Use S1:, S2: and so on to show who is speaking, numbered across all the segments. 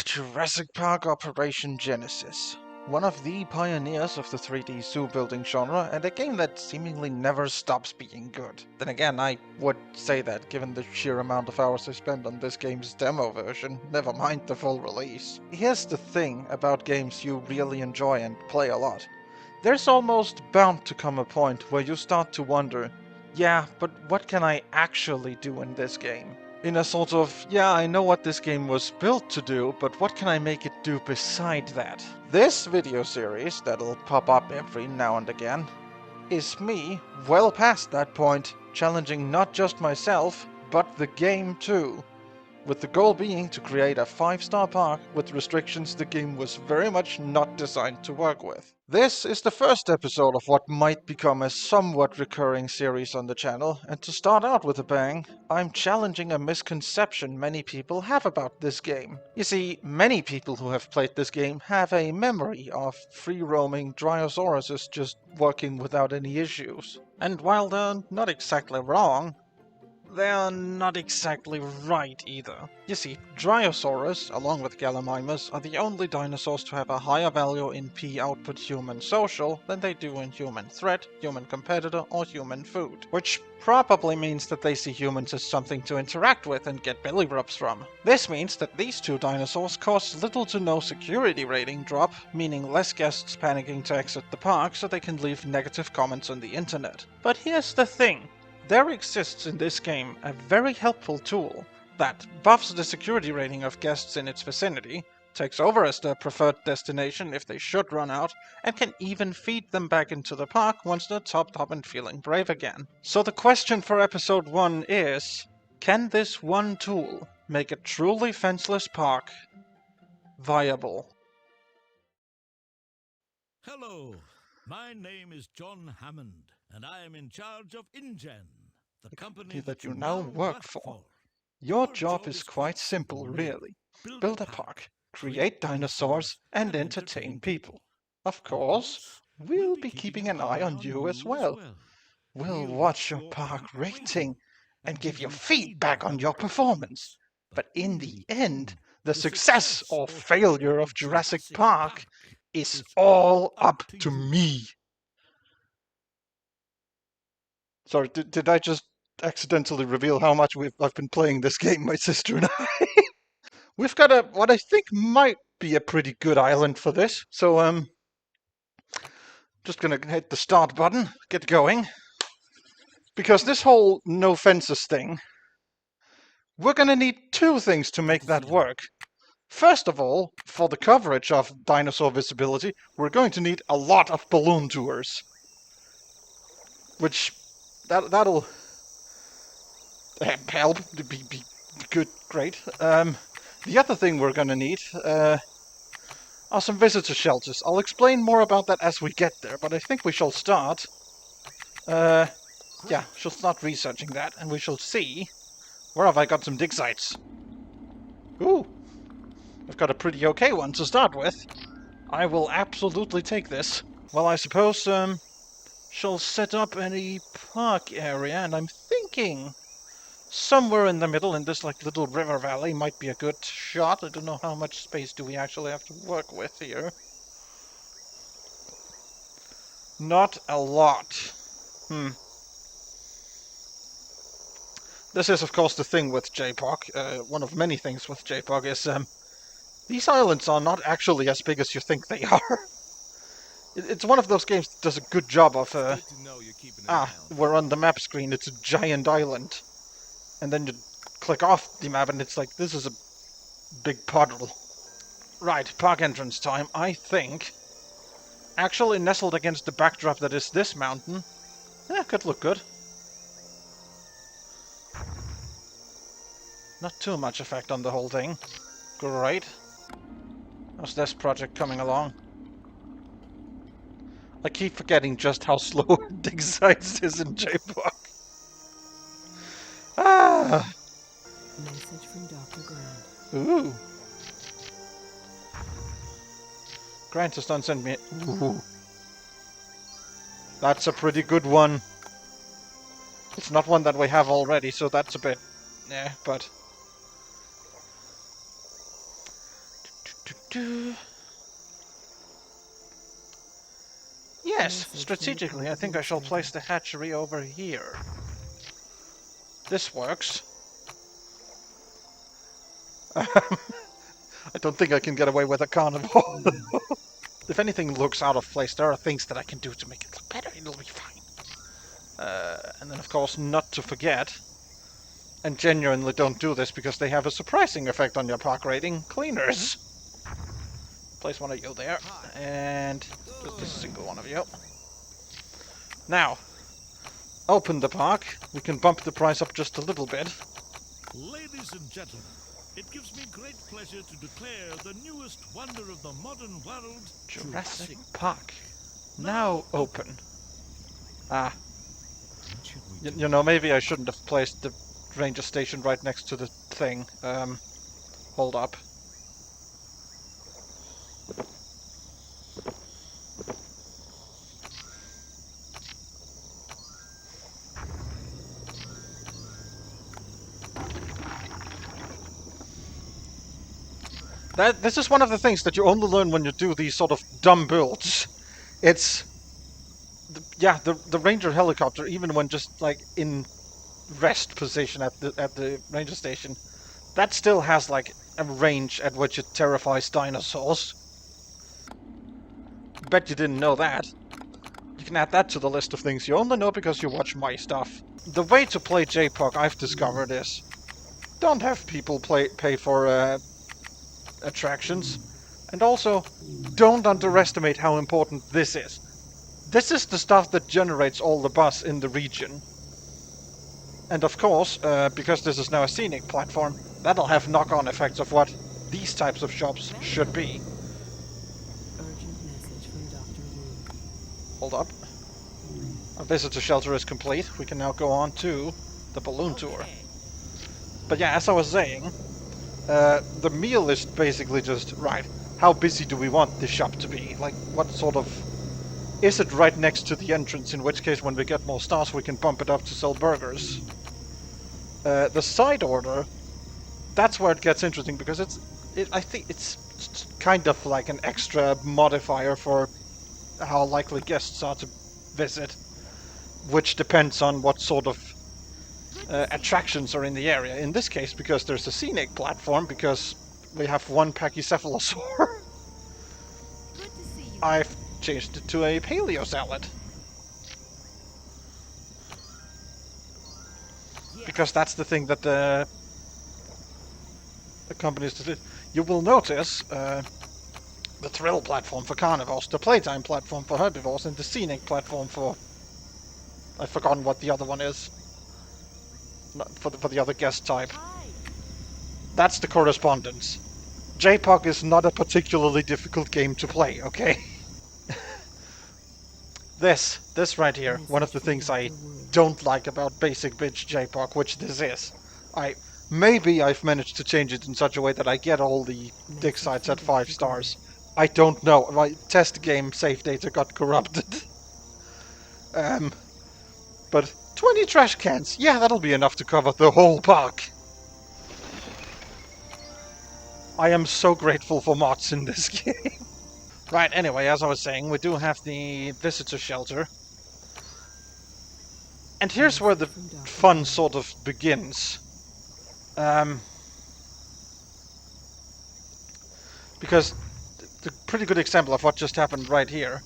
S1: Jurassic Park Operation Genesis. One of the pioneers of the 3D zoo building genre, and a game that seemingly never stops being good. Then again, I would say that given the sheer amount of hours I spent on this game's demo version, never mind the full release. Here's the thing about games you really enjoy and play a lot. There's almost bound to come a point where you start to wonder, yeah, but what can I actually do in this game? In a sort of, yeah, I know what this game was built to do, but what can I make it do beside that? This video series, that'll pop up every now and again, is me, well past that point, challenging not just myself, but the game too. With the goal being to create a 5-star park with restrictions the game was very much not designed to work with. This is the first episode of what might become a somewhat recurring series on the channel, and to start out with a bang, I'm challenging a misconception many people have about this game. You see, many people who have played this game have a memory of free-roaming Dryosauruses just working without any issues. And while they're not exactly wrong, they're not exactly right either. You see, Dryosaurus, along with Gallimimus, are the only dinosaurs to have a higher value in P-output human social than they do in human threat, human competitor, or human food. Which probably means that they see humans as something to interact with and get belly rubs from. This means that these two dinosaurs cause little to no security rating drop, meaning less guests panicking to exit the park so they can leave negative comments on the internet. But here's the thing. There exists in this game a very helpful tool that buffs the security rating of guests in its vicinity, takes over as their preferred destination if they should run out, and can even feed them back into the park once they're topped up and feeling brave again. So the question for episode 1 is, can this one tool make a truly fenceless park viable?
S2: Hello, my name is John Hammond, and I am in charge of InGen, the company
S1: that you now work for. Your job is quite simple, really. Build a park, create dinosaurs, and entertain people. Of course, we'll be keeping an eye on you as well. We'll watch your park rating and give you feedback on your performance. But in the end, the success or failure of Jurassic Park is all up to me. Sorry, did I just accidentally reveal how much I've been playing this game, my sister and I? We've got what I think might be a pretty good island for this. So, just gonna hit the start button, get going. Because this whole no fences thing, we're gonna need two things to make that work. First of all, for the coverage of dinosaur visibility, we're going to need a lot of balloon tours. Which, that'll help, be good, great. The other thing we're gonna need, are some visitor shelters. I'll explain more about that as we get there, but I think we shall start. Yeah, shall start researching that, and we shall see. Where have I got some dig sites? Ooh, I've got a pretty okay one to start with. I will absolutely take this. Well, I suppose, shall set up any park area, and I'm thinking somewhere in the middle in this like little river valley might be a good shot. I don't know how much space do we actually have to work with here. Not a lot. This is, of course, the thing with JPOG. One of many things with JPOG is these islands are not actually as big as you think they are. It's one of those games that does a good job of... we're on the map screen. It's a giant island. And then you click off the map and it's like, this is a big puddle. Right, park entrance time, I think. Actually nestled against the backdrop that is this mountain. Could look good. Not too much effect on the whole thing. Great. How's this project coming along? I keep forgetting just how slow dig sites is in JPOG.
S3: Message from Dr. Grant.
S1: Ooh. Grant just done sent me... Ooh. That's a pretty good one. It's not one that we have already, so that's a bit... but... do. Yes, strategically, I think I shall place the hatchery over here. This works. I don't think I can get away with a carnivore. If anything looks out of place, there are things that I can do to make it look better. It'll be fine. And then, of course, not to forget, and genuinely don't do this because they have a surprising effect on your park rating, cleaners. Place one of you there, and just a single one of you. Now, open the park. We can bump the price up just a little bit.
S2: Ladies and gentlemen, it gives me great pleasure to declare the newest wonder of the modern world,
S1: Jurassic Park. Now open. Ah. You know, maybe I shouldn't have placed the ranger station right next to the thing. Hold up. This is one of the things that you only learn when you do these sort of dumb builds. It's... the ranger helicopter, even when just, like, in rest position at the ranger station, that still has, like, a range at which it terrifies dinosaurs. Bet you didn't know that. You can add that to the list of things you only know because you watch my stuff. The way to play JPOG, I've discovered, is don't have people pay for attractions, and also don't underestimate how important this is. This is the stuff that generates all the buzz in the region. And of course, because this is now a scenic platform, that'll have knock-on effects of what these types of shops should be.
S3: Urgent message from Dr. Wu.
S1: Hold up. Our visitor shelter is complete. We can now go on to the balloon tour. But yeah, as I was saying, the meal is basically just, right, how busy do we want this shop to be? Like, what sort of... Is it right next to the entrance, in which case when we get more stars we can bump it up to sell burgers? The side order, that's where it gets interesting, because I think it's kind of like an extra modifier for how likely guests are to visit, which depends on what sort of attractions are in the area. In this case, because there's a scenic platform, because we have one pachycephalosaur, I've changed it to a paleo salad. Because that's the thing that the companies did. You will notice the thrill platform for carnivores, the playtime platform for herbivores, and the scenic platform for... I've forgotten what the other one is. For the other guest type. That's the correspondence. JPOG is not a particularly difficult game to play, okay? This right here, one of the things I don't like about basic bitch JPOG, which this is. Maybe I've managed to change it in such a way that I get all the dig sites at 5 stars. I don't know. My test game save data got corrupted. But 20 trash cans, yeah, that'll be enough to cover the whole park. I am so grateful for mods in this game. Right, anyway, as I was saying, we do have the visitor shelter. And here's where the fun sort of begins. Because the pretty good example of what just happened right here.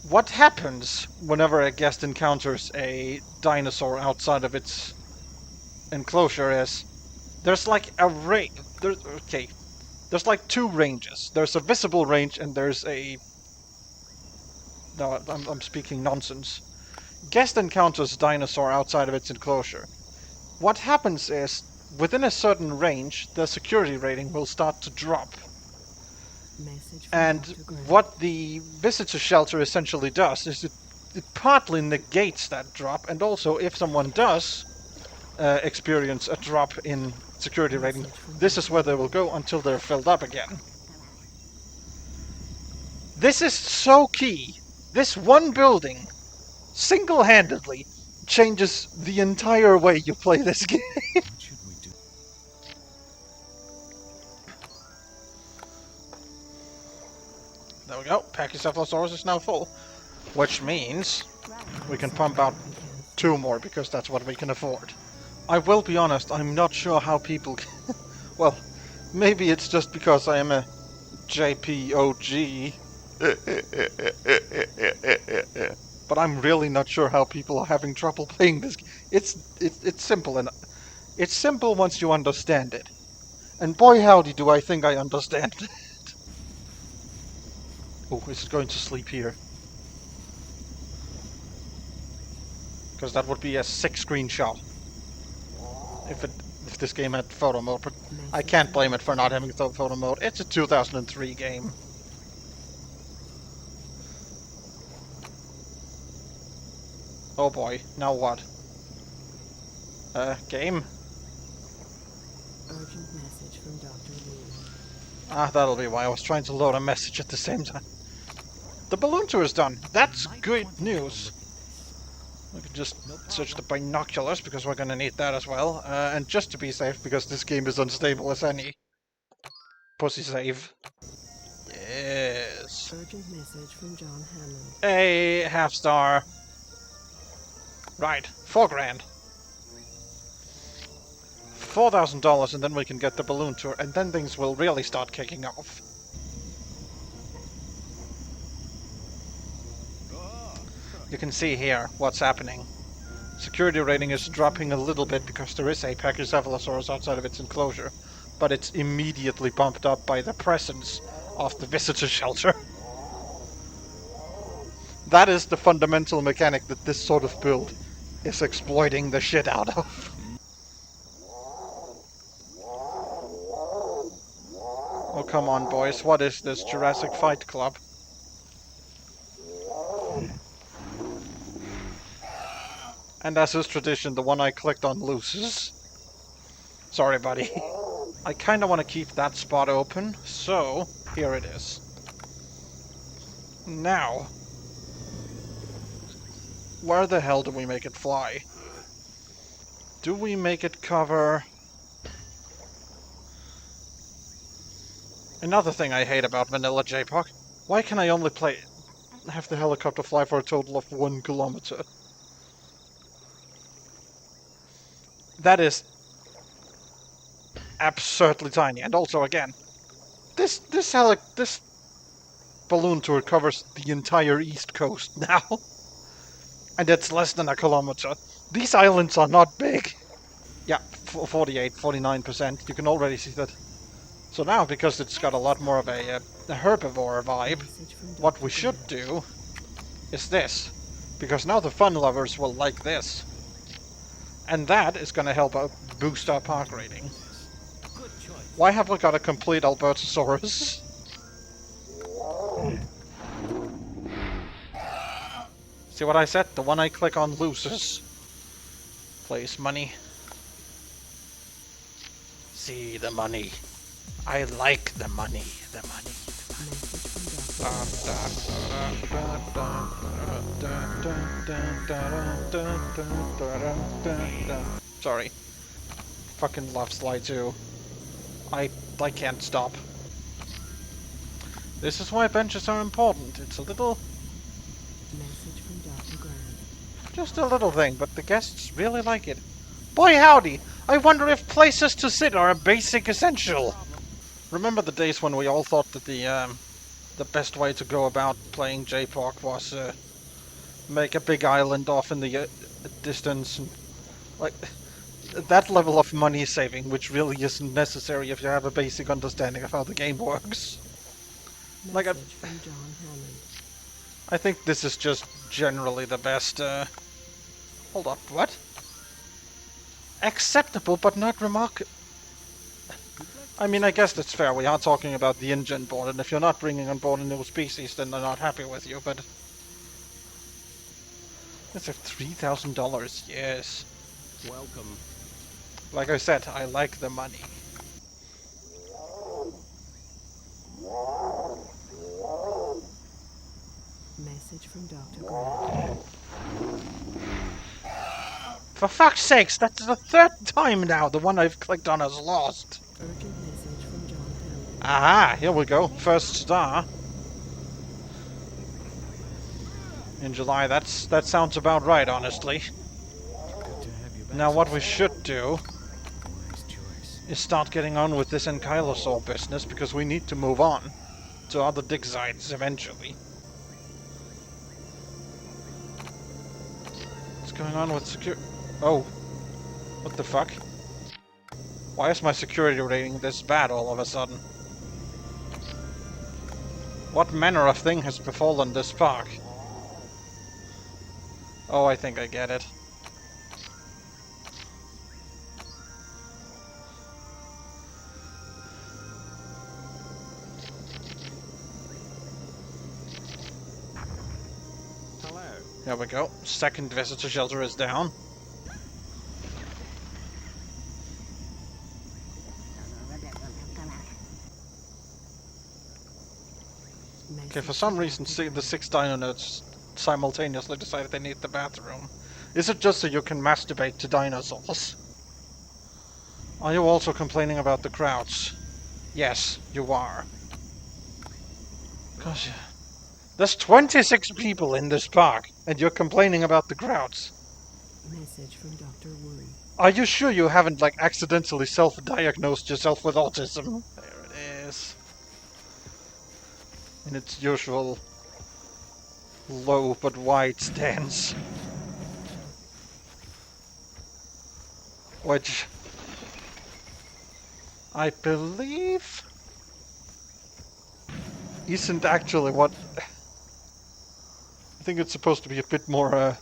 S1: What happens whenever a guest encounters a dinosaur outside of its enclosure is... There's like a range... There's like 2 ranges. There's a visible range and there's a... No, I'm speaking nonsense. Guest encounters dinosaur outside of its enclosure. What happens is, within a certain range, the security rating will start to drop. And what the visitor shelter essentially does is it partly negates that drop, and also if someone does experience a drop in security rating, this is where they will go until they're filled up again. This is so key. This one building single-handedly changes the entire way you play this game. There we go. Pachycephalosaurus is now full. Which means we can pump out 2 more, because that's what we can afford. I will be honest, I'm not sure how people... well, maybe it's just because I am a JPOG. But I'm really not sure how people are having trouble playing this. It's simple, and it's simple once you understand it. And boy howdy do I think I understand it. Oh, is it going to sleep here? Because that would be a 6 screenshot. If this game had photo mode, but I can't blame it for not having photo mode. It's a 2003 game. Oh boy, now what? Game?
S3: Urgent message from Dr. Wu.
S1: Ah, that'll be why I was trying to load a message at the same time. The balloon tour is done. That's good news. We can just search the binoculars, because we're gonna need that as well. And just to be safe, because this game is unstable as any. Pussy save. Yes.
S3: Urgent message from John Hammond.
S1: A half star. Right, 4 grand. $4,000, and then we can get the balloon tour, and then things will really start kicking off. You can see here what's happening. Security rating is dropping a little bit because there is a Pachycephalosaurus outside of its enclosure, but it's immediately bumped up by the presence of the visitor shelter. That is the fundamental mechanic that this sort of build is exploiting the shit out of. Oh, come on, boys. What is this, Jurassic Fight Club? And as is tradition, the one I clicked on loses. Sorry, buddy. I kinda want to keep that spot open, so here it is. Now, where the hell do we make it fly? Do we make it cover... Another thing I hate about vanilla JPOG. Why can I only have the helicopter fly for a total of 1 kilometer? That is absurdly tiny. And also, again, this balloon tour covers the entire East Coast now. And it's less than 1 kilometer. These islands are not big. Yeah, 48, 49%. You can already see that. So now, because it's got a lot more of a herbivore vibe, what we should do is this. Because now the fun lovers will like this. And that is going to help out boost our park rating. Why have we got a complete Albertosaurus? See what I said? The one I click on loses. Place money. See the money. I like the money. The money. Sorry. Fucking love Sly 2. I can't stop. This is why benches are important. It's a little...
S3: Message from Dr. Grant.
S1: Just a little thing, but the guests really like it. Boy howdy! I wonder if places to sit are a basic essential. Remember the days when we all thought that the best way to go about playing JPOG was make a big island off in the distance, and like that level of money saving, which really isn't necessary if you have a basic understanding of how the game works. Like
S3: Message from John Hammond.
S1: I think this is just generally the best. Hold up, what? Acceptable, but not remarkable. I mean, I guess that's fair. We are talking about the InGen board, and if you're not bringing on board a new species, then they're not happy with you, but... That's a $3,000, yes.
S2: Welcome.
S1: Like I said, I like the money.
S3: Message from Dr. Grant.
S1: For fuck's sakes, that's the 3rd time now the one I've clicked on has lost.
S3: Urgent message from John Hammond.
S1: Aha, here we go. First star. In July, that sounds about right, honestly.
S2: Good to have you back.
S1: Now what we should do
S2: Wise choice.
S1: is start getting on with this ankylosaur business, because we need to move on to other dig sites eventually. What's going on with security? Oh. What the fuck? Why is my security rating this bad all of a sudden? What manner of thing has befallen this park? Oh, I think I get it.
S2: Hello.
S1: There we go. Second visitor shelter is down. Okay, for some reason the 6 dino nerds simultaneously decided they need the bathroom. Is it just so you can masturbate to dinosaurs? Are you also complaining about the crowds? Yes, you are. Gosh, there's 26 people in this park, and you're complaining about the crowds.
S3: Message from Dr. Worry.
S1: Are you sure you haven't, like, accidentally self-diagnosed yourself with autism? There it is. In its usual low but wide stance. Which I believe isn't actually what... I think it's supposed to be a bit more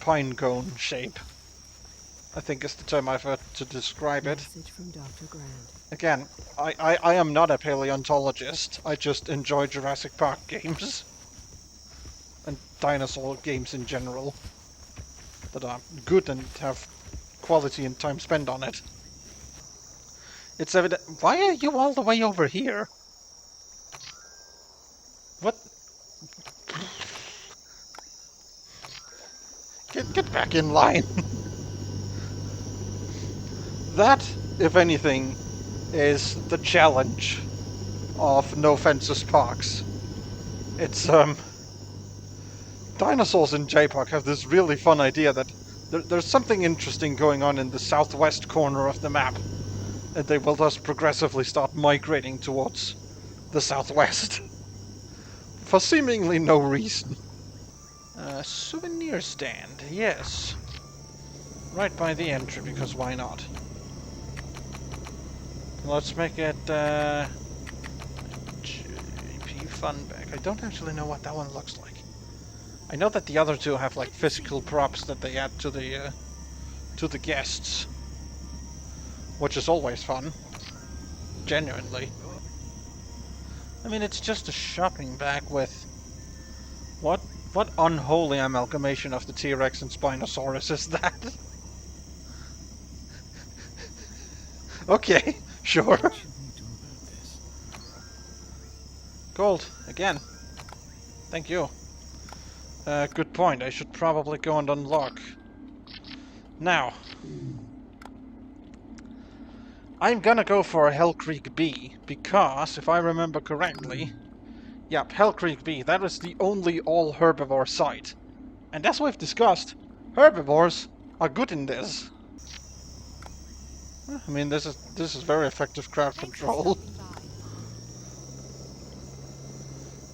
S1: pine cone shape. I think is the term I've heard to describe it.
S3: Message from Dr. Grant.
S1: Again, I am not a paleontologist. I just enjoy Jurassic Park games. And dinosaur games in general. That are good and have quality and time spent on it. It's evident... Why are you all the way over here? What? Get back in line. That, if anything, is the challenge of No Fences Parks. It's, dinosaurs in JPOG have this really fun idea that there's something interesting going on in the southwest corner of the map, and they will thus progressively start migrating towards the southwest. For seemingly no reason. Souvenir stand, yes. Right by the entry, because why not? Let's make it, JP Fun Bag. I don't actually know what that one looks like. I know that the other two have, like, physical props that they add to the guests. Which is always fun. Genuinely. I mean, it's just a shopping bag with... What unholy amalgamation of the T-Rex and Spinosaurus is that? Okay, sure.
S2: What should we do about this?
S1: Gold, again. Thank you. Good point. I should probably go and unlock. Now. I'm gonna go for a Hell Creek B, because, if I remember correctly... Yep, Hell Creek B, that is the only all-herbivore site. And as we've discussed, herbivores are good in this. I mean, this is very effective crowd control.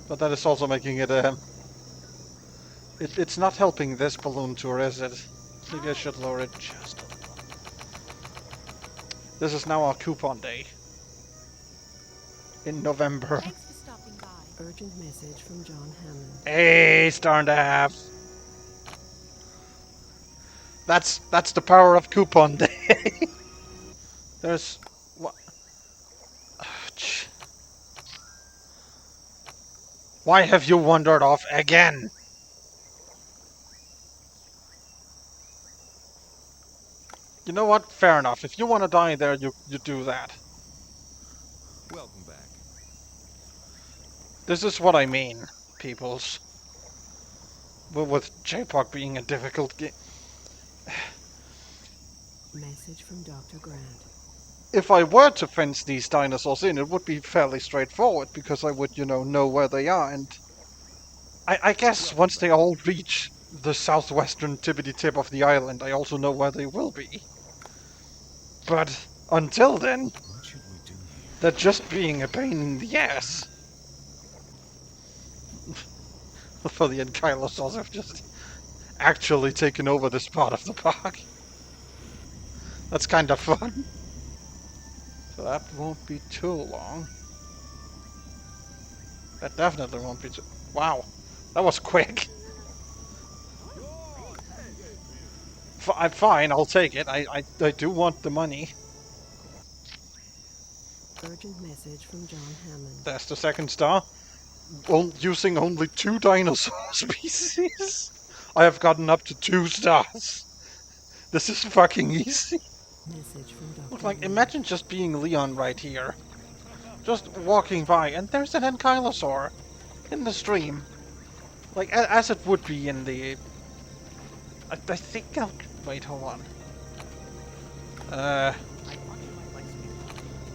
S1: But that is also making it, it's not helping this balloon tour, is it? Maybe I should lower it just a little. This is now our coupon day. In November.
S4: Thanks for stopping by.
S3: Urgent message from John Hammond.
S1: Hey, Star and a Half. That's the power of coupon day. There's what? Why have you wandered off again? You know what? Fair enough. If you want to die there, you do that.
S2: Welcome back.
S1: This is what I mean, peoples. With JPOG being a difficult game.
S3: Message from Dr. Grant.
S1: If I were to fence these dinosaurs in, it would be fairly straightforward, because I would, you know where they are and I guess once they all reach the southwestern tippity tip of the island, I also know where they will be. But until then,
S2: What should we do here?
S1: they're just being a pain in the ass. For the ankylosaurs have just actually taken over this part of the park. That's kind of fun. So that won't be too long. That definitely won't be too... Wow, that was quick. I'm fine, I'll take it. I do want the money.
S3: Urgent message from John Hammond.
S1: There's the second star. Using only 2 dinosaur species. I have gotten up to 2 stars. This is fucking easy.
S3: Message from Dr.
S1: Look, like,
S3: Wood.
S1: imagine just being Leon right here. Just walking by, and there's an ankylosaur in the stream. Like, as it would be in the... I think I'll... Wait, hold on.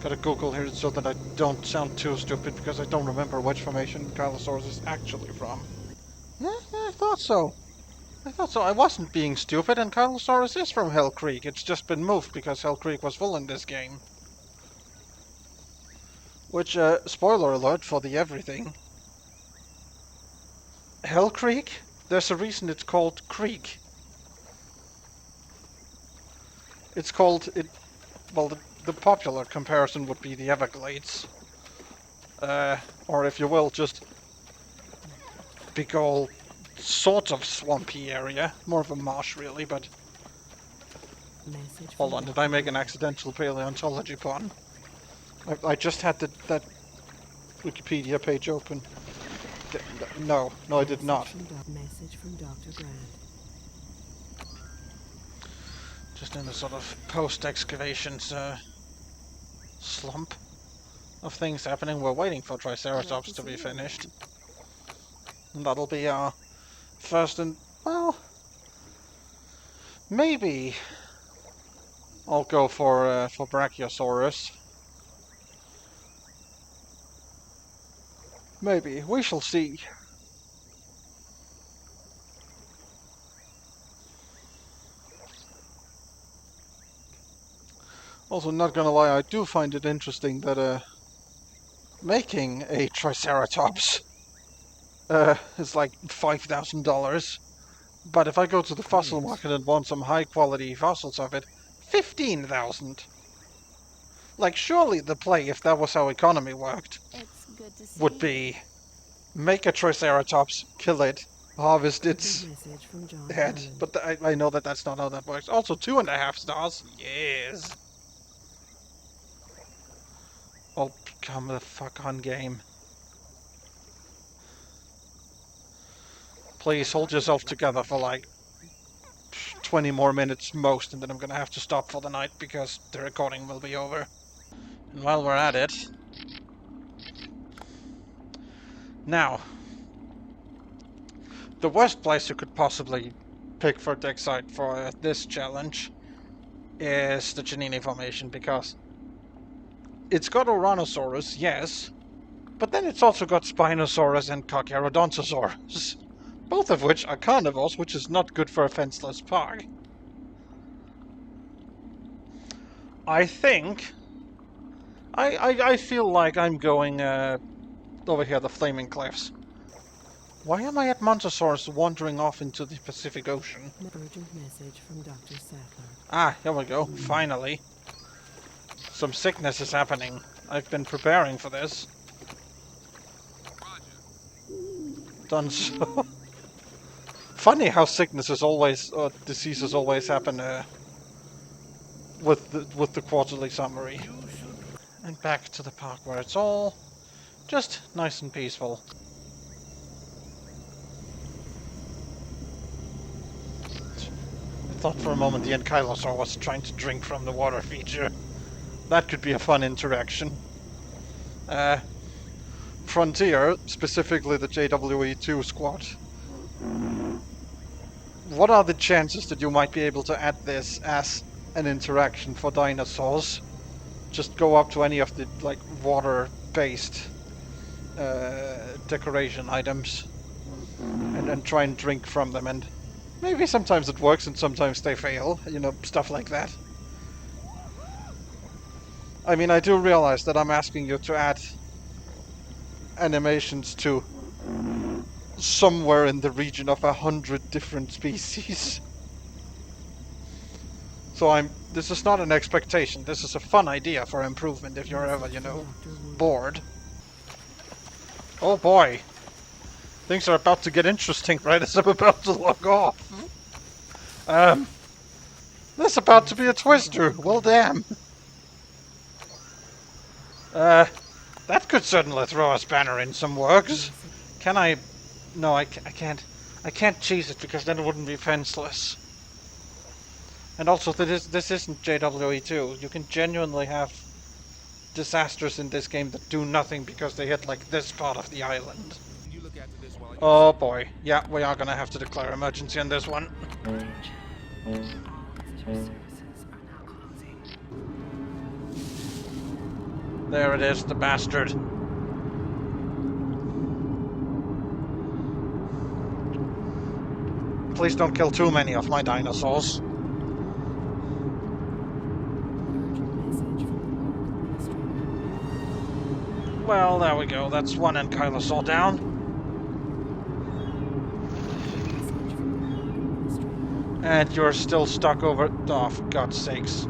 S1: Gotta Google here so that I don't sound too stupid, because I don't remember which formation Ankylosaurus is actually from. I thought so. I thought so. I wasn't being stupid, and Ankylosaurus is from Hell Creek. It's just been moved because Hell Creek was full in this game. Which, spoiler alert for the everything. Hell Creek? There's a reason it's called Creek. It's called... Well, the popular comparison would be the Everglades. Or if you will, just big old sort of swampy area. More of a marsh, really, but...
S3: Message
S1: Hold
S3: from
S1: on, did
S3: Dr.
S1: I make an
S3: Wood.
S1: accidental paleontology pun? I just had that Wikipedia page open. No, I did not.
S3: Message from Dr. Grant.
S1: Just in a sort of post-excavations slump of things happening. We're waiting for Triceratops to be finished. And that'll be our first and... well... maybe I'll go for Brachiosaurus. Maybe. We shall see. Also, not gonna lie, I do find it interesting that making a Triceratops is like $5,000. But if I go to the fossil market and want some high quality fossils of it, 15,000. Like, surely the play, if that was how economy worked,
S4: It's good to see
S1: would be make a Triceratops, kill it, harvest its
S3: Message from John
S1: head.
S3: Hammond.
S1: But I know that that's not how that works. Also, 2.5 stars. Yes. Oh, come the fuck on, game. Please hold yourself together for like 20 more minutes most, and then I'm gonna have to stop for the night because the recording will be over. And while we're at it... Now, the worst place you could possibly pick for dig site for this challenge is the Giannini Formation, because it's got Ouranosaurus, yes, but then it's also got Spinosaurus and Carcharodontosaurus, both of which are carnivores, which is not good for a fenceless park. I think... I feel like I'm going over here, the Flaming Cliffs. Why am I at Montosaurus wandering off into the Pacific Ocean?
S3: Urgent message from Dr. Sattler.
S1: Ah, here we go, finally. Some sickness is happening. I've been preparing for this. Done so. Funny how sicknesses always, or diseases always happen with the quarterly summary. And back to the park where it's all just nice and peaceful. I thought for a moment the Ankylosaur was trying to drink from the water feature. That could be a fun interaction. Frontier, specifically the JWE2 squad. What are the chances that you might be able to add this as an interaction for dinosaurs? Just go up to any of the, like, water-based decoration items. and try and drink from them, and maybe sometimes it works and sometimes they fail, you know, stuff like that. I mean, I do realize that I'm asking you to add animations to somewhere in the region of 100 different species. So this is not an expectation, this is a fun idea for improvement if you're ever, you know, bored. Oh boy. Things are about to get interesting right as I'm about to log off. There's about to be a twister, well damn. That could certainly throw a spanner in some works. Can I... No, I can't. I can't cheese it because then it wouldn't be fenceless. And also, this isn't JWE2. You can genuinely have disasters in this game that do nothing because they hit like this part of the island. Oh boy. Yeah, we are gonna have to declare emergency on this one. There it is, the bastard. Please don't kill too many of my dinosaurs. Well, there we go. That's one ankylosaur down. And you're still stuck over... Oh, for God's sakes.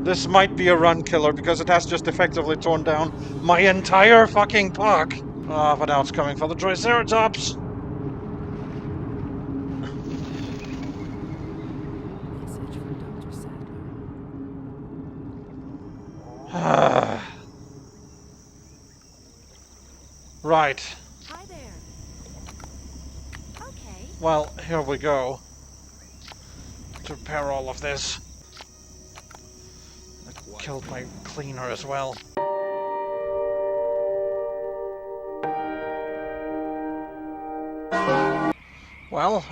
S1: This might be a run killer because it has just effectively torn down my entire fucking park. Ah, but now it's coming for the Triceratops. Right.
S4: Hi there. Okay.
S1: Well, here we go. To repair all of this. I killed my cleaner as well. Well,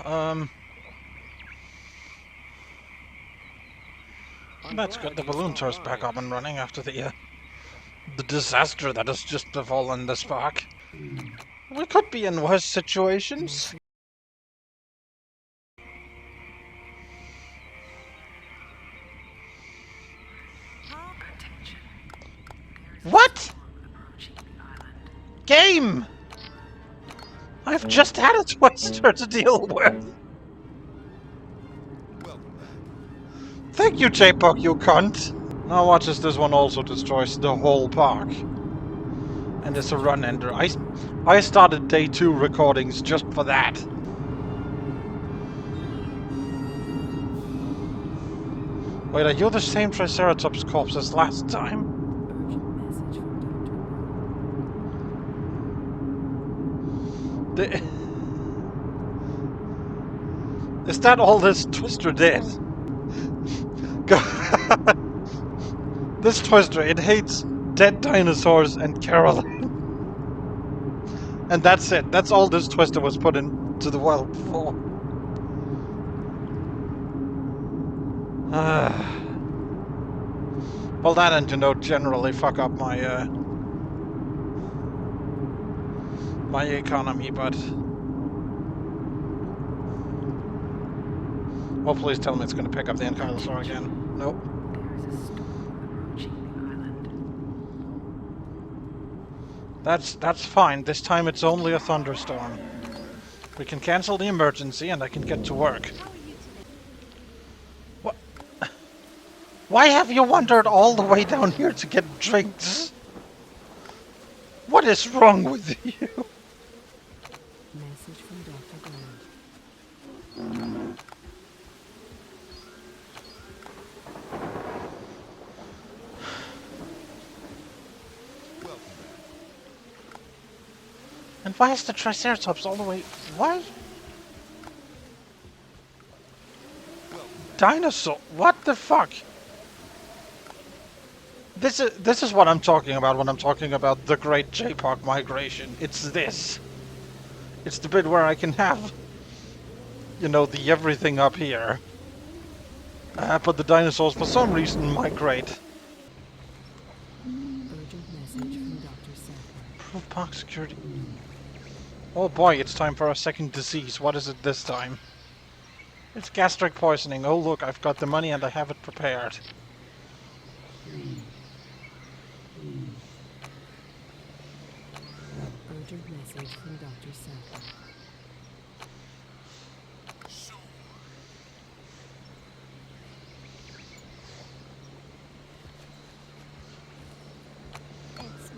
S1: that's good. The balloon tour's back up and running after the disaster that has just befallen this park. We could be in worse situations. What? Game! I've just had a twister to deal with. Thank you, JPOG, you cunt. Now watch as this one also destroys the whole park. And it's a run ender. I started day 2 recordings just for that. Wait, are you the same Triceratops corpse as last time? Is that all this twister did? This twister, it hates dead dinosaurs and Caroline. And that's it. That's all this twister was put into the world for. Well, that and, you know, generally fuck up my my economy, but... Well, please tell me it's going to pick up the ankylosaur again. Nope. That's fine. This time it's only a thunderstorm. We can cancel the emergency and I can get to work. What? Why have you wandered all the way down here to get drinks? What is wrong with you?
S3: Message from Dr. Grant.
S1: And why is the Triceratops all the way... What? Dinosaur? What the fuck? This is what I'm talking about when I'm talking about the Great JPOG Migration. It's this. It's the bit where I can have you know, the everything up here. But the dinosaurs, for some reason, migrate.
S3: Urgent message from Dr. Sattler.
S1: Proof park security. Oh boy, it's time for a second disease. What is it this time? It's gastric poisoning. Oh look, I've got the money and I have it prepared.
S3: Urgent message from Dr. Sattler.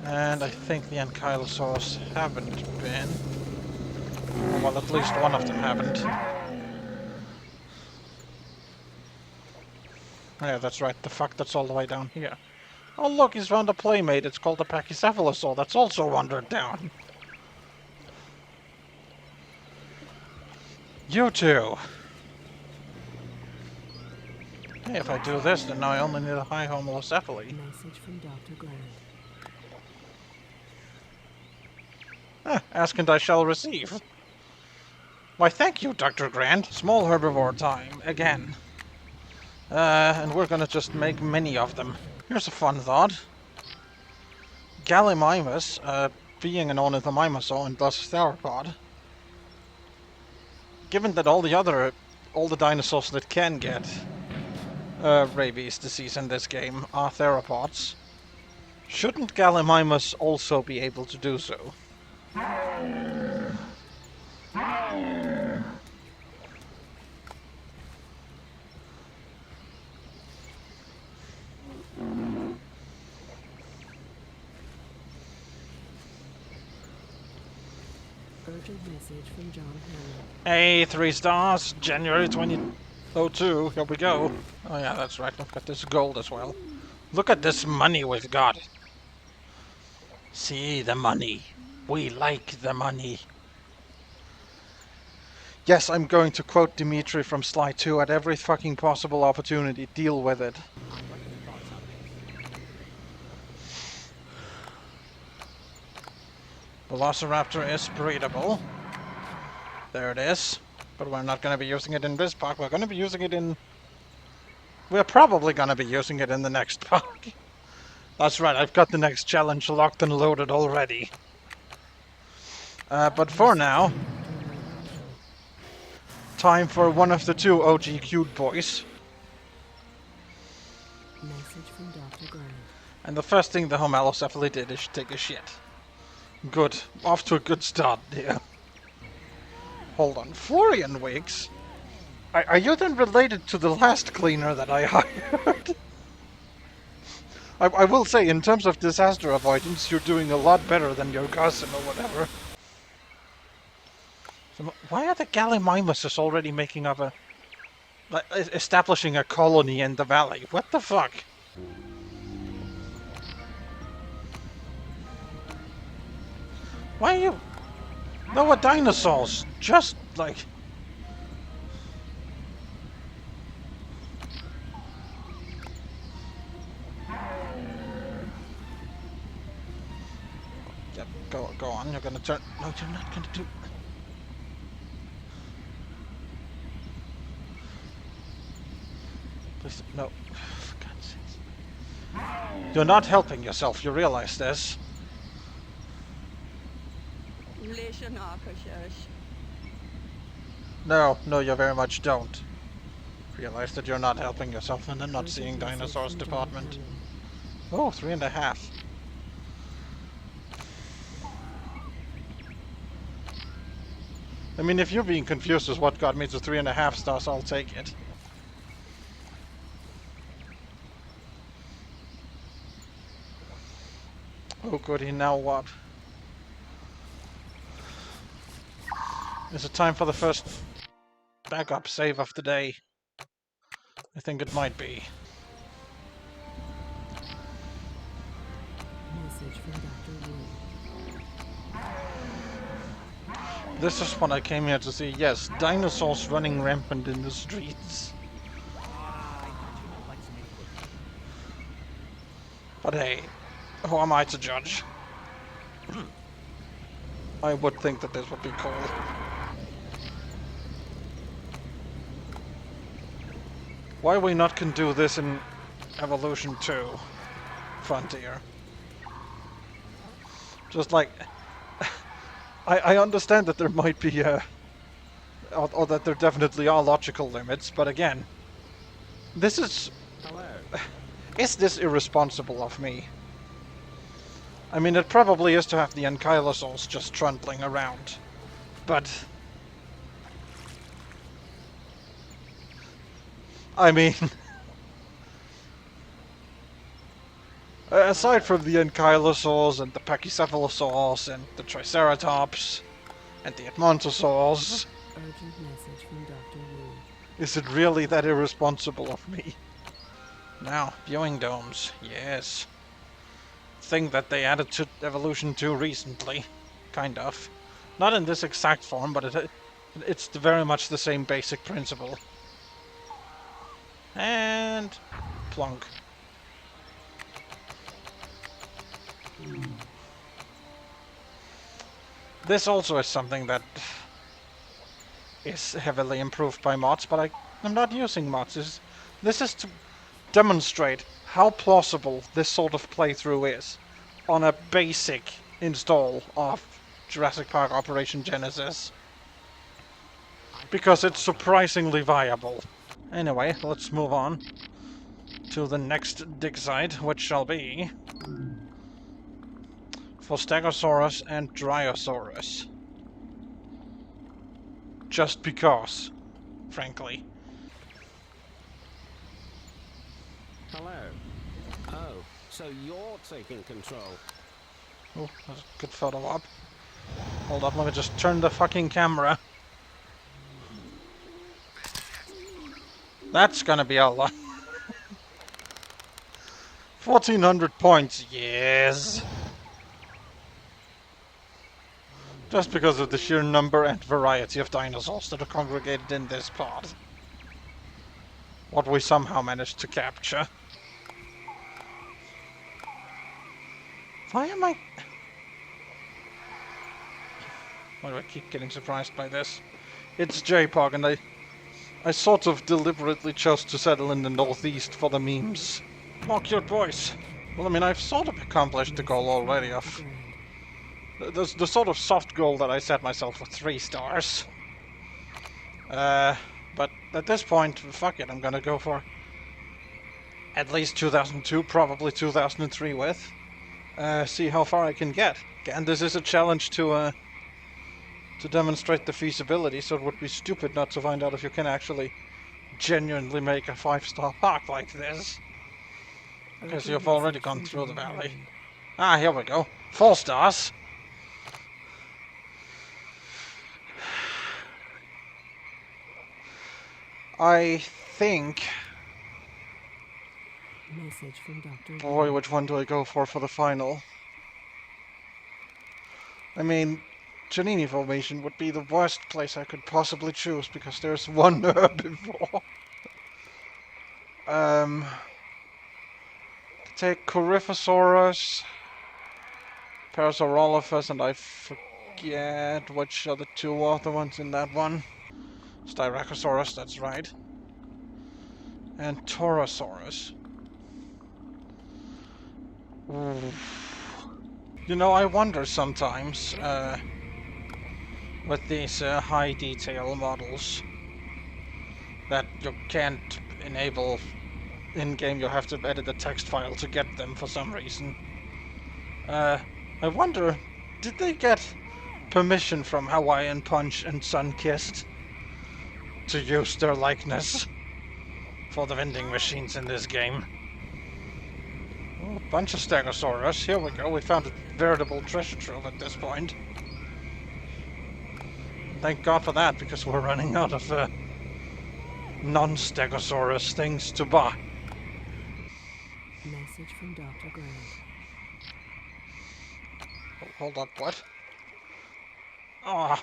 S1: And I think the ankylosaurs haven't been. Well, at least one of them haven't. Yeah, that's right. The fuck, that's all the way down here. Oh look, he's found a playmate. It's called a pachycephalosaur. That's also wandered down. You two! Hey, if I do this, then now I only need a high homocephaly.
S3: Message from Dr. Grant.
S1: Ask and I shall receive. Why, thank you, Dr. Grant. Small herbivore time, again. And we're gonna just make many of them. Here's a fun thought. Gallimimus, being an ornithomimosaur and thus theropod, given that all the dinosaurs that can get rabies disease in this game are theropods, shouldn't Gallimimus also be able to do so?
S3: Urgent message from John Hammond.
S1: Hey, 3 stars, January 2002, here we go. Oh yeah, that's right, we've got this gold as well. Look at this money we've got. See the money. We like the money. Yes, I'm going to quote Dimitri from Slide 2 at every fucking possible opportunity. Deal with it. Velociraptor is breedable. There it is. But we're not going to be using it in this park. We're going to be using it in... We're probably going to be using it in the next park. That's right, I've got the next challenge locked and loaded already. But for now... time for one of the 2 OG cute boys.
S3: Message from Dr. Grant.
S1: And the first thing the homocephaly did is take a shit. Good. Off to a good start, dear. Hold on. Florian Weeks? Are you then related to the last cleaner that I hired? I will say, in terms of disaster avoidance, you're doing a lot better than your cousin or whatever. So, why are the Gallimimuses already making up a... establishing a colony in the valley? What the fuck? Why are you... No, we're dinosaurs. Just, like... Yep, go on. You're gonna turn... No, you're not gonna do... Please, no. For God's sake. You're not helping yourself. You realize this. No, you very much don't. Realize that you're not helping yourself and I'm not seeing dinosaurs department. Oh, 3.5. I mean, if you're being confused as what got me to 3.5 stars, I'll take it. Oh goody, now what? Is it time for the first backup save of the day? I think it might be.
S3: Message from Dr. Wu.
S1: This is what I came here to see. Yes, dinosaurs running rampant in the streets. But hey, who am I to judge? I would think that this would be cool. Why we not can do this in Evolution 2 Frontier? Just like, I understand that there might be or that there definitely are logical limits, but again, this is...
S4: Hello.
S1: Is this irresponsible of me? I mean, it probably is to have the ankylosaurs just trundling around, but... I mean... aside from the ankylosaurs and the pachycephalosaurs and the triceratops and the edmontosaurs,
S3: Urgent message from Dr. Wu.
S1: is it really that irresponsible of me? Now, viewing domes, yes. Thing that they added to Evolution 2 recently, kind of. Not in this exact form, but it's very much the same basic principle. And... plunk. This also is something that is heavily improved by mods, but I'm not using mods. This is to demonstrate how plausible this sort of playthrough is on a basic install of Jurassic Park Operation Genesis. Because it's surprisingly viable. Anyway, let's move on to the next dig site, which shall be for Stegosaurus and Dryosaurus. Just because, frankly.
S4: Hello. Oh, so you're taking control.
S1: Oh, that's a good photo op. Hold up, let me just turn the fucking camera. That's gonna be a lot. 1400 points, yes! Just because of the sheer number and variety of dinosaurs that are congregated in this pod. What we somehow managed to capture. Why am I... Why do I keep getting surprised by this? It's JPOG and I sort of deliberately chose to settle in the northeast for the memes. More cute boys. Well, I mean, I've sort of accomplished the goal already of... The sort of soft goal that I set myself for 3 stars. But at this point, fuck it, I'm gonna go for at least 2002, probably 2003 with. See how far I can get. And this is a challenge to demonstrate the feasibility, so it would be stupid not to find out if you can actually genuinely make a 5-star park like this. Because you've already gone through the valley. Ah, here we go. 4 stars. I think...
S3: Message from Dr.
S1: Boy, which one do I go for the final? I mean, Giannini Formation would be the worst place I could possibly choose, because there's one herbivore. Take Coryphosaurus, Parasaurolophus, and I forget which are the 2 other ones in that one. Styracosaurus, that's right. And Torosaurus. Oof. You know, I wonder sometimes, with these high detail models, that you can't enable in-game, you have to edit the text file to get them for some reason. I wonder, did they get permission from Hawaiian Punch and Sunkissed to use their likeness for the vending machines in this game? Oh, a bunch of Stegosaurus. Here we go. We found a veritable treasure trove at this point. Thank God for that, because we're running out of non-Stegosaurus things to buy.
S3: Message from Dr. Grant.
S1: Oh, hold up, what? Ah,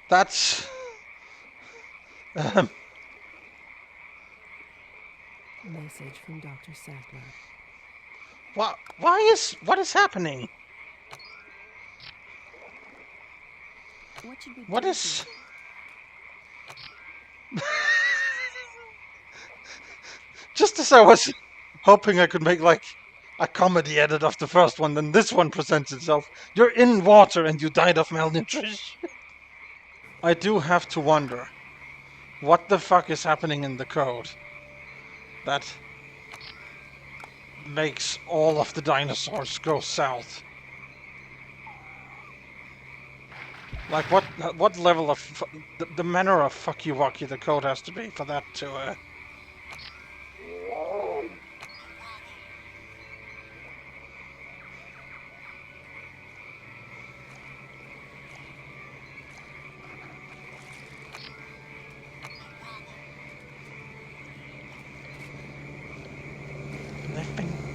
S1: that's...
S3: Message from Dr. Sackler.
S1: What is happening?
S3: What should we
S1: What
S3: do
S1: is... Just as I was hoping I could make, like, a comedy edit of the first one, then this one presents itself. You're in water and you died of malnutrition. I do have to wonder, what the fuck is happening in the code that makes all of the dinosaurs go south? Like, what level of... the manner of fucky-wucky the code has to be for that to,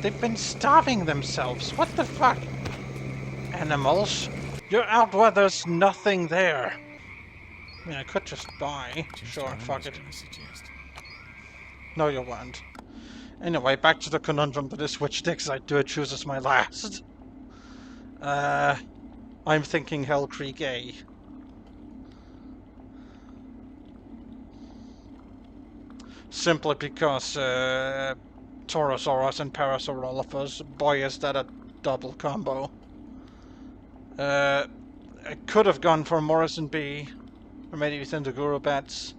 S1: They've been starving themselves. What the fuck? Animals? You're out where there's nothing there. I mean, I could just buy. Sure, fuck it. No, you won't. Anyway, back to the conundrum that is which Dixite do I choose as my last? I'm thinking Hell Creek A. Simply because, Torosaurus and Parasaurolophus, boy is that a double combo. I could have gone for Morrison B, or maybe within the Guru Bats.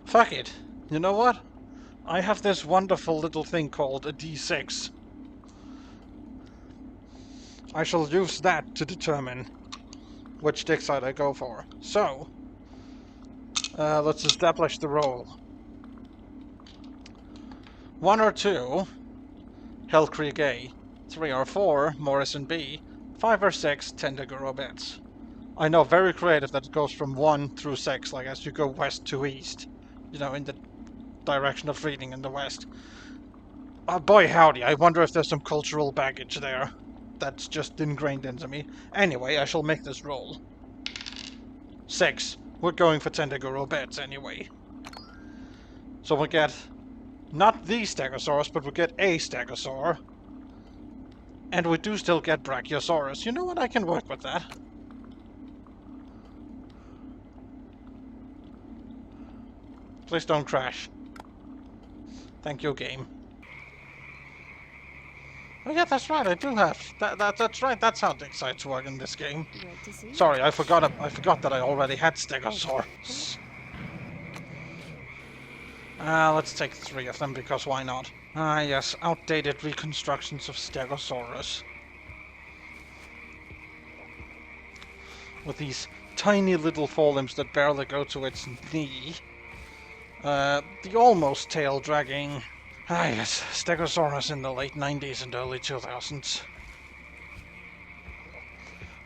S1: Fuck it. You know what? I have this wonderful little thing called a D6. I shall use that to determine which Dixite I go for. So, let's establish the role. 1 or 2, Hell Creek A. 3 or 4, Morrison B. 5 or 6, Tendaguro Bets. I know, very creative that it goes from 1 through 6, like as you go west to east. You know, in the direction of reading in the west. Boy howdy, I wonder if there's some cultural baggage there that's just ingrained into me. Anyway, I shall make this roll. 6. We're going for Tendaguro Bets anyway. So we'll get not the Stegosaurus, but we'll get a Stegosaur. And we do still get Brachiosaurus. You know what? I can work with that. Please don't crash. Thank you, game. Oh yeah, that's right. I do have that's right. That's how Dixites work in this game. Sorry, I forgot that I already had Stegosaurus. Let's take 3 of them because why not? Ah yes, outdated reconstructions of Stegosaurus. With these tiny little forelimbs that barely go to its knee. The almost tail-dragging... Ah yes, Stegosaurus in the late 90s and early 2000s.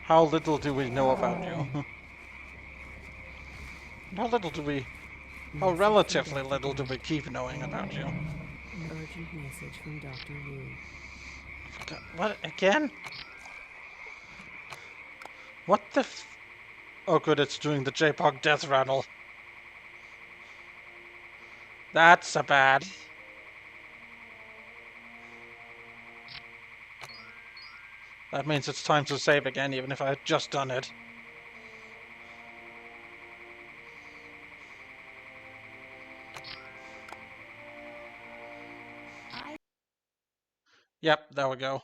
S1: How little do we know about you? How relatively little do we keep knowing about you?
S3: Urgent message from Dr. Wu.
S1: What, again? What the f... Oh good, it's doing the JPOG death rattle. That's a bad. That means it's time to save again, even if I had just done it. Yep, there we go.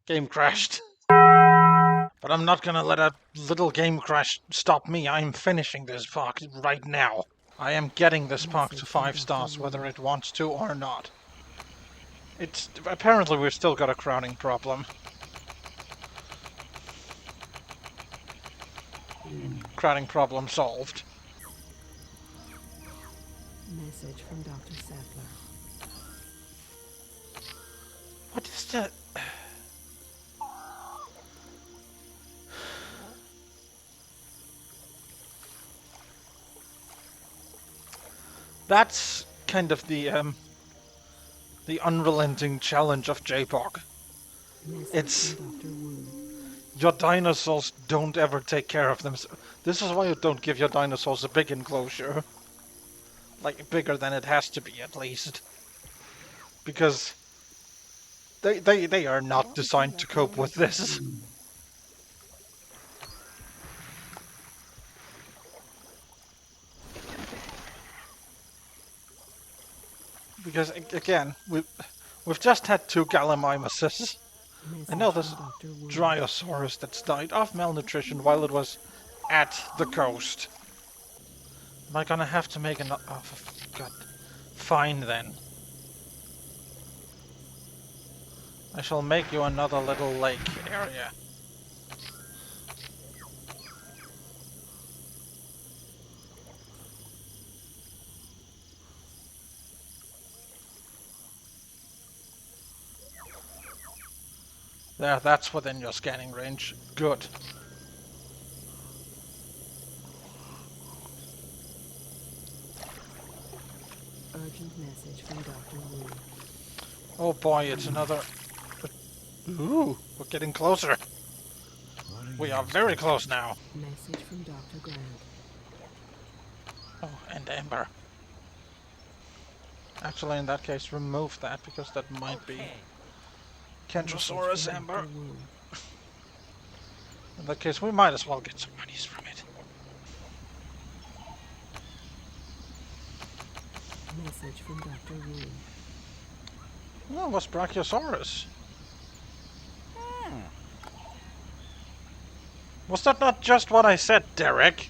S1: Game crashed. But I'm not gonna let a little game crash stop me. I'm finishing this park right now. I am getting this park to 5 stars, whether it wants to or not. It's... apparently we've still got a crowding problem. Crowding problem solved.
S3: Message from Dr. Sattler.
S1: What is that? That's kind of the unrelenting challenge of JPOG. It's... your dinosaurs don't ever take care of them. This is why you don't give your dinosaurs a big enclosure. Like, bigger than it has to be, at least. Because they are not designed to cope with this. Because again, we've just had 2 Gallimimuses. I know
S3: Message
S1: there's
S3: from Dr. Wu.
S1: Dryosaurus that's died of malnutrition while it was at the coast. Am I gonna have to make an... Oh, for God. Fine then. I shall make you another little lake area. There, that's within your scanning range. Good.
S3: Urgent message from Dr. Wu.
S1: Oh boy, it's another... Ooh, we're getting closer. We are very close now.
S3: Message from Dr. Grant.
S1: Oh, and Ember. Actually, in that case, remove that, because that might be Kentrosaurus
S3: Message from
S1: Ember.
S3: Dr. Wu.
S1: In that case, we might as well get some monies from it.
S3: Message from Dr. Wu.
S1: Oh, it was Brachiosaurus. Was that not just what I said, Derek?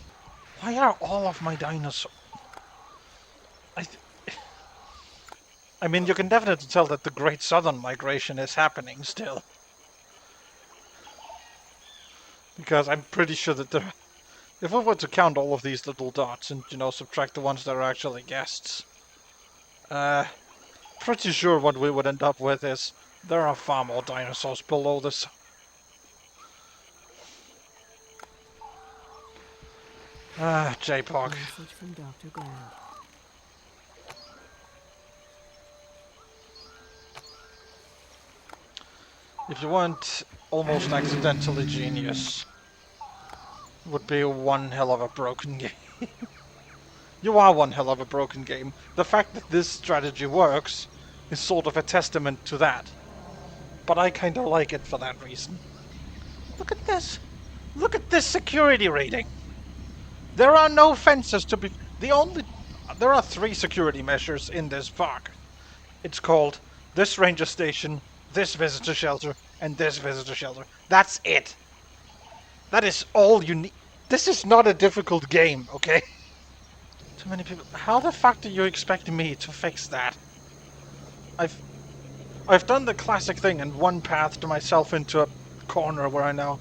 S1: Why are all of my dinosaurs... I mean, you can definitely tell that the Great Southern Migration is happening still. Because I'm pretty sure that there... If we were to count all of these little dots and, you know, subtract the ones that are actually guests... pretty sure what we would end up with is... There are far more dinosaurs below this. JPOG.
S3: Message from Dr. Grant.
S1: If you weren't almost accidentally genius, it would be one hell of a broken game. You are one hell of a broken game. The fact that this strategy works is sort of a testament to that. But I kinda like it for that reason. Look at this! Look at this security rating! There are no fences to be... There are 3 security measures in this park. It's called this ranger station, this visitor shelter, and this visitor shelter. That's it! That is all you need. This is not a difficult game, okay? Too many people... How the fuck do you expect me to fix that? I've done the classic thing and one path to myself into a corner where I now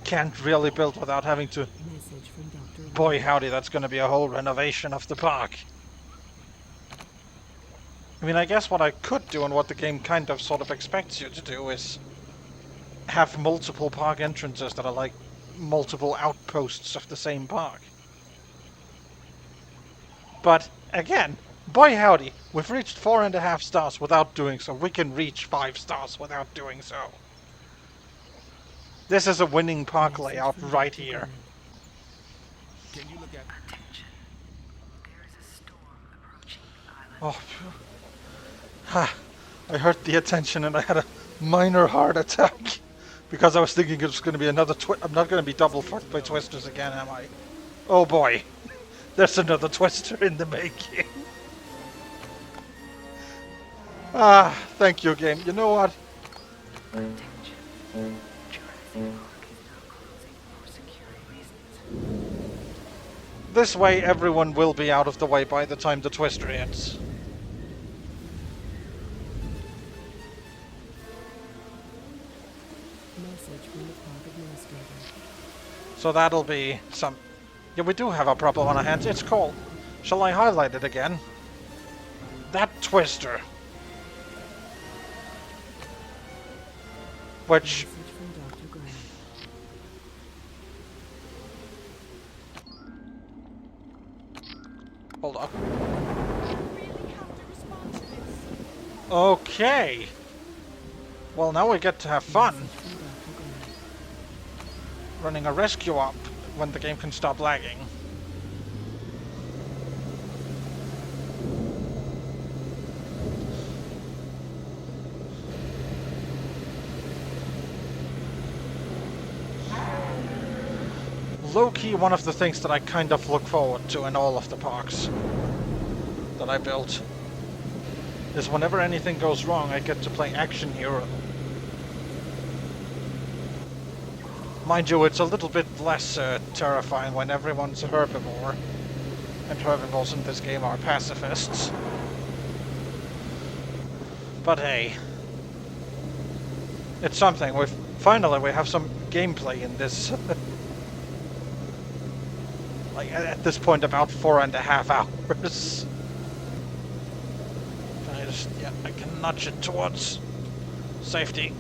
S1: can't really build without having to...
S3: Message from Dr. Wu.
S1: Boy howdy, that's gonna be a whole renovation of the park. I mean, I guess what I could do and what the game kind of sort of expects you to do is have multiple park entrances that are like multiple outposts of the same park. But again, boy howdy, we've reached 4.5 stars without doing so. We can reach 5 stars without doing so. This is a winning park
S3: Message
S1: layout
S3: from
S1: right
S3: Dr.
S1: here.
S3: Grant.
S2: Can you look at...
S1: Oh, phew. Ha! I hurt the attention and I had a minor heart attack. Because I was thinking it was going to be another I'm not going to be double fucked by twisters again, am I? Oh boy. There's another twister in the making. Ah, thank you, game. You know what? This way, everyone will be out of the way by the time the twister ends.
S3: Message from the park administrator.
S1: So that'll be some... Yeah, we do have a problem on our hands. It's called... Shall I highlight it again? That twister. Which...
S3: Message from Dr. Grant.
S1: Hold up. Okay. Well, now we get to have fun.
S3: Message from Dr. Grant.
S1: Running a rescue op when the game can stop lagging. Low-key, one of the things that I kind of look forward to in all of the parks that I built. is whenever anything goes wrong, I get to play action hero. Mind you, it's a little bit less terrifying when everyone's a herbivore. And herbivores in this game are pacifists. But hey, it's something. Finally we have some gameplay in this. Like at this point, about 4.5 hours. I can nudge it towards safety.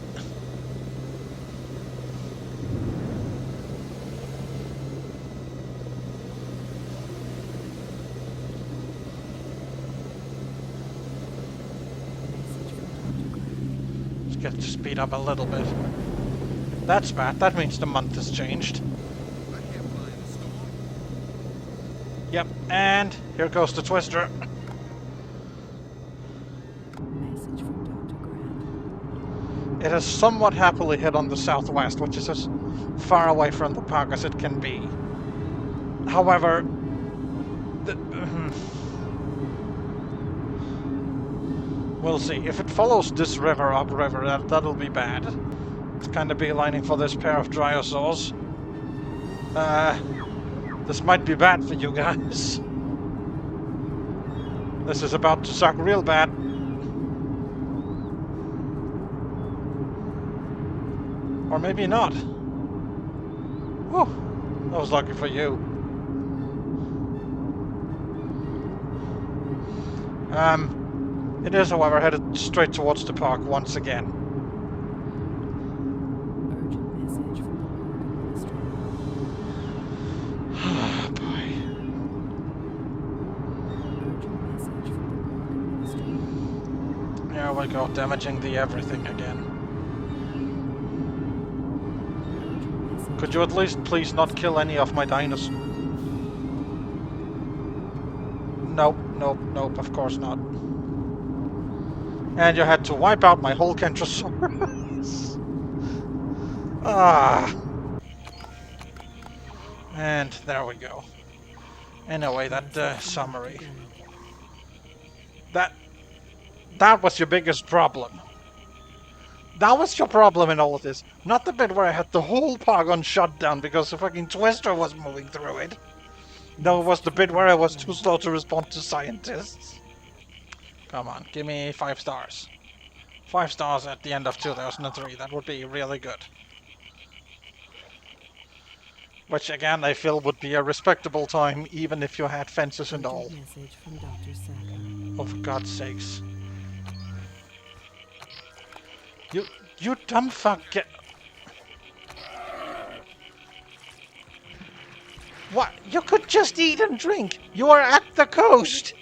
S1: Let's get to speed up a little bit. That's bad. That means the month has changed. Yep, and here goes the twister.
S3: Message from Dr. Grant.
S1: It has somewhat happily hit on the southwest, which is as far away from the park as it can be. However, we'll see. If it follows this river upriver, that'll be bad. It's kind of beelining for this pair of dryosaurs. This might be bad for you guys. This is about to suck real bad. Or maybe not. Whew, that was lucky for you. It is, however, headed straight towards the park once again.
S3: Urgent message from the park administrator.
S1: Oh boy.
S3: Urgent message from the park administrator.
S1: There we go, damaging the everything again.
S3: Urgent message.
S1: Could you at least please not kill any of my dinosaurs? Nope, nope, nope, of course not. And you had to wipe out my whole Kentrosaurus. Ah. And there we go. Anyway, that summary. That was your biggest problem. That was your problem in all of this. Not the bit where I had the whole park on shutdown because the fucking twister was moving through it. No, it was the bit where I was too slow to respond to scientists. Come on, give me 5 stars. 5 stars at the end of 2003, that would be really good. Which again, I feel would be a respectable time, even if you had fences and all.
S3: Urgent message from Dr. Saka.
S1: Oh, for God's sakes. You dumb fuck, get... What? You could just eat and drink! You are at the coast!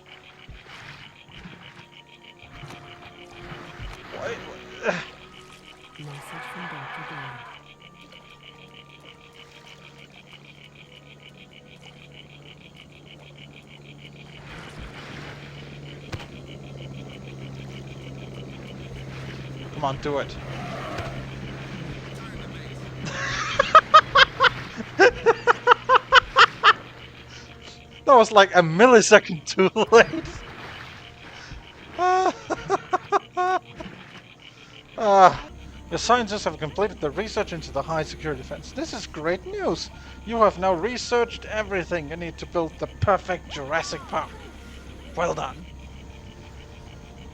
S3: Message from Dr. Grant.
S1: Come on, do it. That was like a millisecond too late. Your scientists have completed the research into the high security fence. This is great news. You have now researched everything you need to build the perfect Jurassic Park. Well done.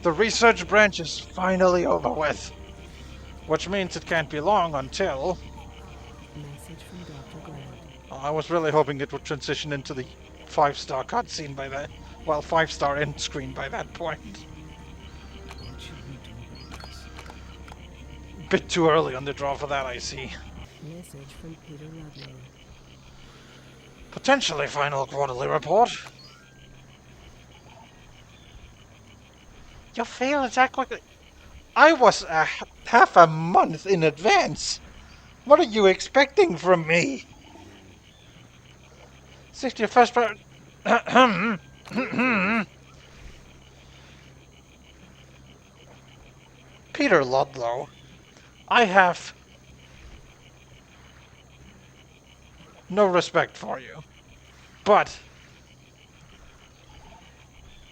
S1: The research branch is finally over with. Which means it can't be long until...
S3: Message from Dr. Grant.
S1: I was really hoping it would transition into the 5-star cutscene by that... Well, 5-star end screen by that point.
S2: What should we do about this?
S1: Bit too early on the draw for that, I see.
S3: Message from Peter Ludlow.
S1: Potentially final quarterly report. You failed that quickly. I was half a month in advance. What are you expecting from me? 61st part. Peter Ludlow, I have no respect for you. But,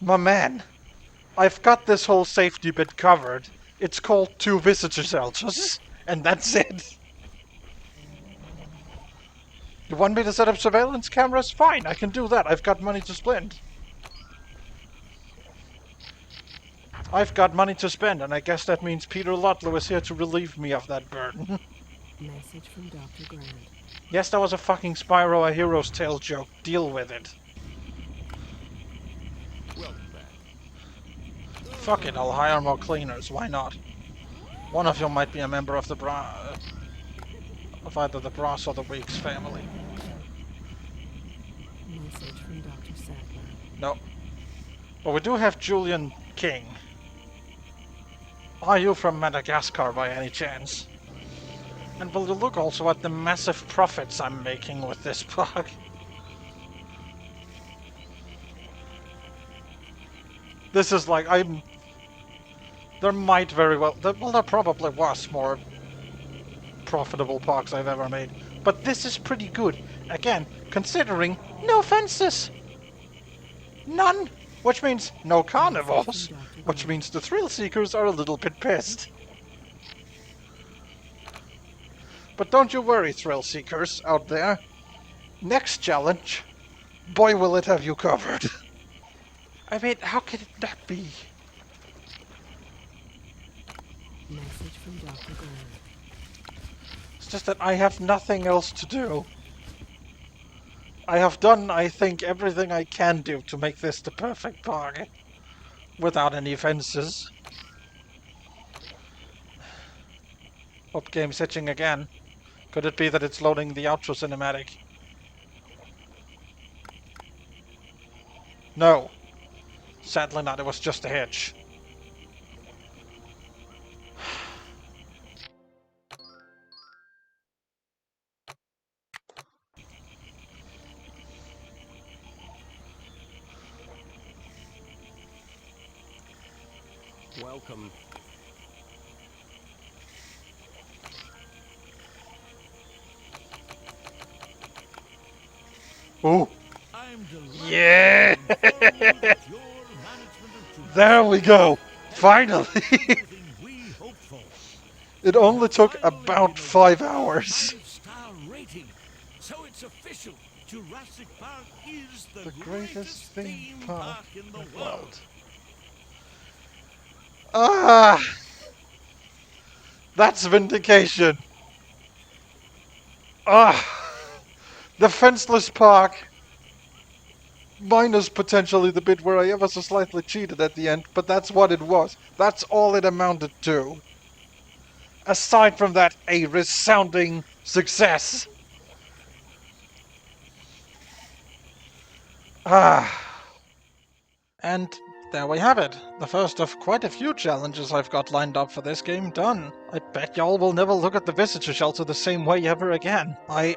S1: my man, I've got this whole safety bit covered. It's called 2 visitor shelters, and that's it. You want me to set up surveillance cameras? Fine, I can do that. I've got money to spend. I've got money to spend, and I guess that means Peter Ludlow is here to relieve me of that burden.
S3: Message from Dr. Grant.
S1: Yes, that was a fucking Spyro A Hero's Tale joke. Deal with it.
S2: Welcome back.
S1: Fuck it, I'll hire more cleaners. Why not? One of you might be a member of the of either the Brass or the Weeks family.
S3: Message from Dr. Sattler.
S1: No. But we do have Julian King. Are you from Madagascar by any chance? And will you look also at the massive profits I'm making with this park? This is like, there might very well... There probably was more profitable parks I've ever made. But this is pretty good. Again, considering no fences. None. Which means no carnivores. Which means the thrill seekers are a little bit pissed. But don't you worry, thrill seekers out there. Next challenge, boy will it have you covered. I mean, how can it not be?
S3: Message from Dr. Grant.
S1: It's just that I have nothing else to do. I have done, I think, everything I can do to make this the perfect park. Without any fences. Up game's hitching again. Could it be that it's loading the outro cinematic? No. Sadly not, it was just a hitch.
S4: Welcome.
S1: Ooh.
S2: I'm delighted
S1: Yeah!
S2: to inform you that your management of Jurassic
S1: There we go! Finally!
S2: everything we hoped for.
S1: It only took about 5 hours.
S2: 5-star rating. So it's official. Jurassic Park is the
S1: greatest theme park
S2: in the world.
S1: Ah! That's vindication. Ah! The fenceless park. Minus potentially the bit where I ever so slightly cheated at the end, but that's what it was. That's all it amounted to. Aside from that, a resounding success. Ah. And there we have it. The first of quite a few challenges I've got lined up for this game done. I bet y'all will never look at the visitor shelter the same way ever again. I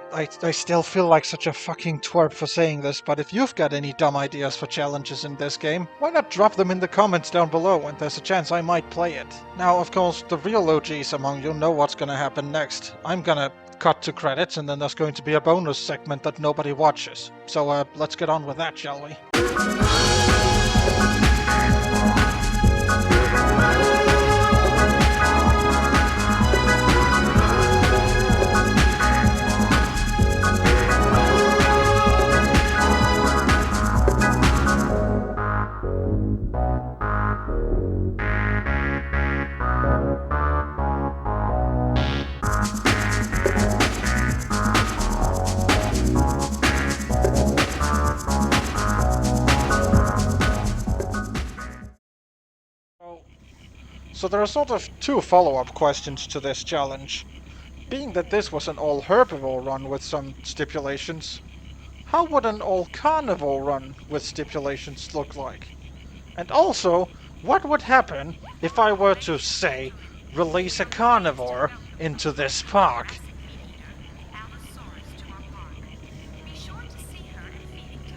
S1: still feel like such a fucking twerp for saying this, but if you've got any dumb ideas for challenges in this game, why not drop them in the comments down below, and there's a chance I might play it. Now, of course, the real OGs among you know what's gonna happen next. I'm gonna cut to credits, and then there's going to be a bonus segment that nobody watches. So, let's get on with that, shall we? So there are sort of two follow-up questions to this challenge. Being that this was an all-herbivore run with some stipulations, how would an all-carnivore run with stipulations look like? And also, what would happen if I were to, say, release a carnivore into this park?
S5: Allosaurus to our park. Be sure to see her at feeding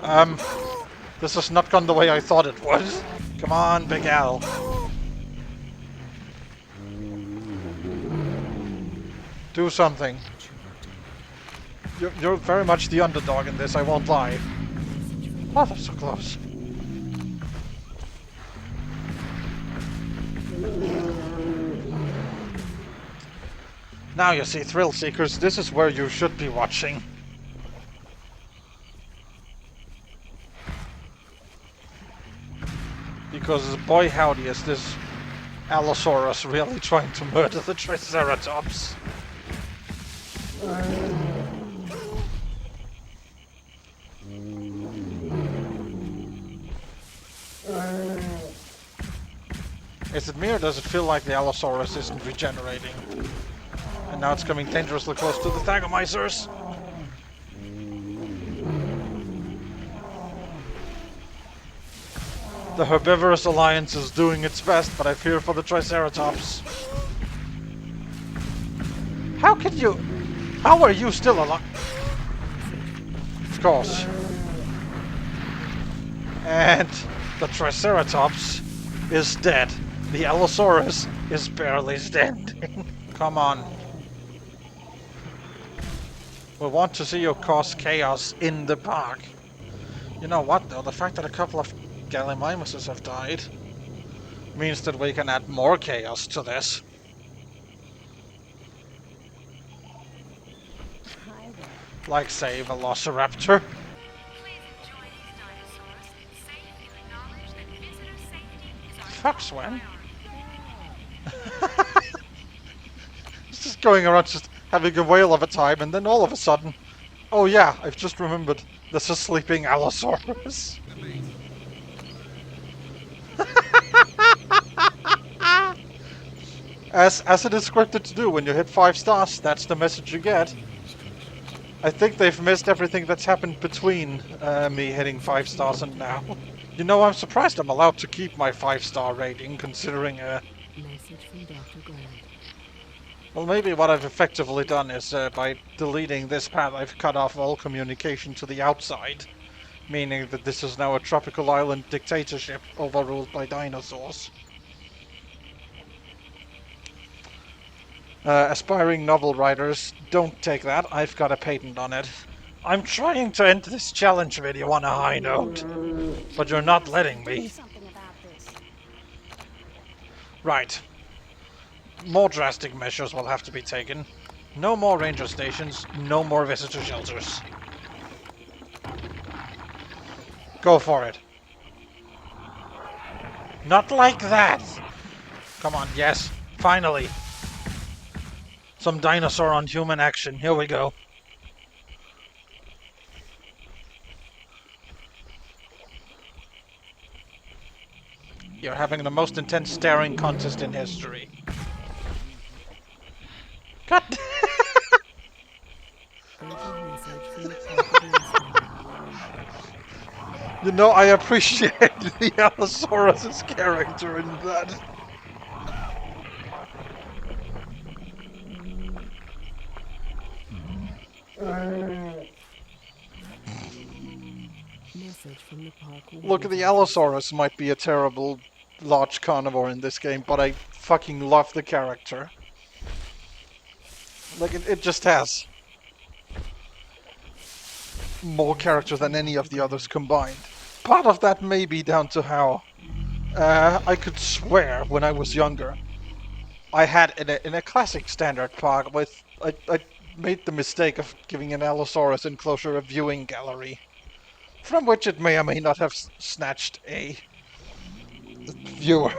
S5: time.
S1: This has not gone the way I thought it would. Come on, Big Al. Do something.
S3: What you are doing.
S1: You're very much the underdog in this, I won't lie. Oh, that's so close. Now you see, thrill seekers, this is where you should be watching. Because boy howdy is this Allosaurus really trying to murder the Triceratops. Is it me or does it feel like the Allosaurus isn't regenerating? And now it's coming dangerously close to the Thagomizers. The Herbivorous Alliance is doing its best, but I fear for the Triceratops. How can you... How are you still alive? Of course. And the Triceratops is dead. The Allosaurus is barely standing. Come on. We want to see you cause chaos in the park. You know what though, the fact that a couple of Gallimimuses have died means that we can add more chaos to this. Like, say, Velociraptor.
S5: Please enjoy these dinosaurs and safely acknowledge that visitor safety is our
S1: Fuck,
S5: top
S1: Sven.
S5: priority.
S1: It's just going around just having a whale of a time, and then all of a sudden... Oh yeah, I've just remembered. There's a sleeping Allosaurus. As it is scripted to do, when you hit 5 stars, that's the message you get. I think they've missed everything that's happened between me hitting 5 stars and now. You know, I'm surprised I'm allowed to keep my 5-star rating, considering
S3: Message from Dr. Grant.
S1: well, maybe what I've effectively done is, by deleting this path, I've cut off all communication to the outside. Meaning that this is now a tropical island dictatorship overruled by dinosaurs. Aspiring novel writers, don't take that. I've got a patent on it. I'm trying to end this challenge video on a high note, but you're not letting me. Right. More drastic measures will have to be taken. No more ranger stations, no more visitor shelters. Go for it. Not like that! Come on, yes, finally. Some dinosaur on human action, here we go. You're having the most intense staring contest in history. God.
S3: Urgent message from the Park Administrator.
S1: You know, I appreciate the Allosaurus' character in that.
S3: Message from the park.
S1: Look, the Allosaurus might be a terrible large carnivore in this game, but I fucking love the character. Like, it just has more character than any of the others combined. Part of that may be down to how I could swear when I was younger. I had in a classic standard park with I made the mistake of giving an Allosaurus enclosure a viewing gallery, from which it may or may not have snatched a viewer.